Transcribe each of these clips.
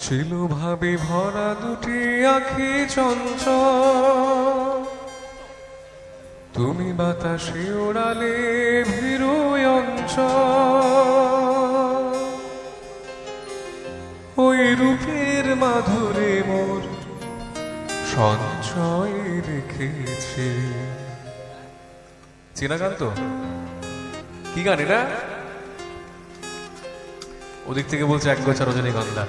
ছিল ভাবে ভরা দুটি আঁখি চঞ্চল, তুমি বাতাসে ওড়ালে ভীরু অঞ্চল। ওই রূপের মাধুরে মোর সঞ্চয় রেখেছে। চেনা গান তো? কি গান এটা? ওদিক থেকে বলছে একগোছা রজনীগন্ধা।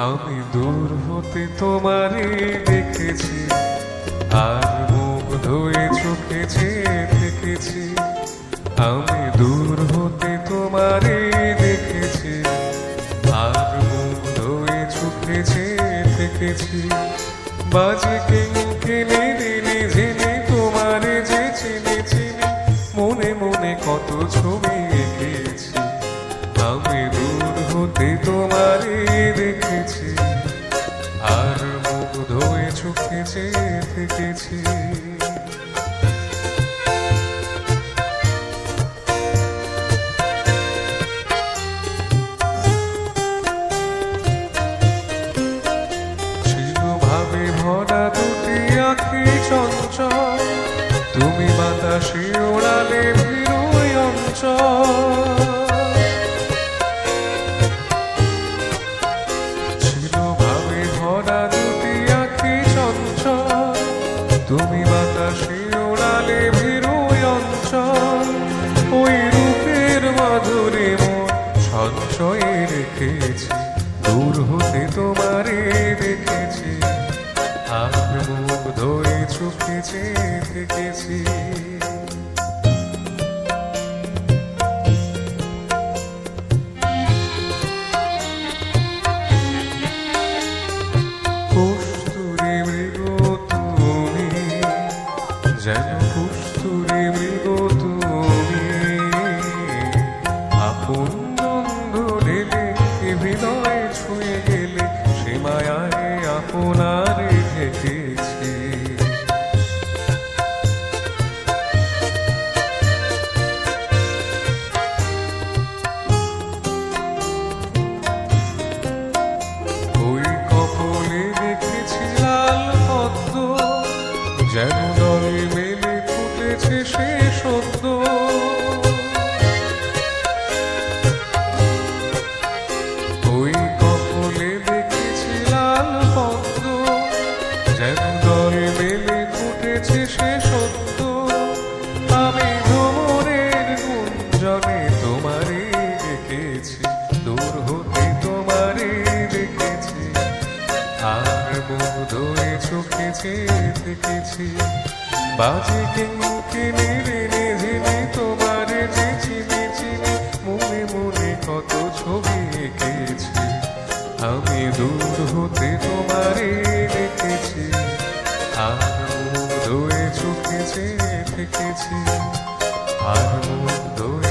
আমি দূর হতে তোমারে দেখেছি, আর মুখ ধুয়ে চোখে চেয়ে থেকেছি। আমি দূর হতে তোমারে দেখেছি, আর মুখ ধুয়ে চোখে চেয়ে থেকেছি। বাজে কেনে দিনে জেনে তোমারে যে চিনি চিনি, মনে মনে কত ছবি এঁকেছি। আমি দূর হতে তোমারে দেখেছি, আর মুখ ধোয়ে চোখে চেয়ে থেকেছি। ছিল ভাবে ভরা দুটি আঁখি চঞ্চল, তুমি বাতাসে ওড়ালে ভীরু অঞ্চল। তুমি বাতাসে ওড়ালে ভীরু অঞ্চল। ওই রূপের মাধুরে মোর সঞ্চয়ে রেখেছি, দূর হতে তোমারে দেখেছি, আর মুখ ধরে চোখে চেয়ে থেকেছি। যেন কস্তুরী মৃগ তুমি, আপন নন্দ ঢেলে হৃদয়ে ছুঁয়ে গেলে, সে মায়ায় আপনারে ঢেকেছি। ওই কপলে দেখেছি লাল পদ্ম, যেন দলে মেলে ফুটেছে সে সদ্য। ওই কপলে দেখেছি লাল পদ্ম, যেন দলে মেলে ফুটেছে সে সদ্য। আমি ভ্রমণের গুঞ্জনে তোমারে দেখেছি, দূর হতে তোমারে দেখেছি, আর মুখ ধরে চোখে চেয়ে থেকেছি। বাজে কেনে রেনে জেনে তোমারে যে চিনি চিনি, মনে মনে কত ছবি এঁকেছি। আমি দূর হতে তোমারে দেখেছি, আর মুখ ধরে চোখে চেয়ে থেকেছি, আর মুখ ধরে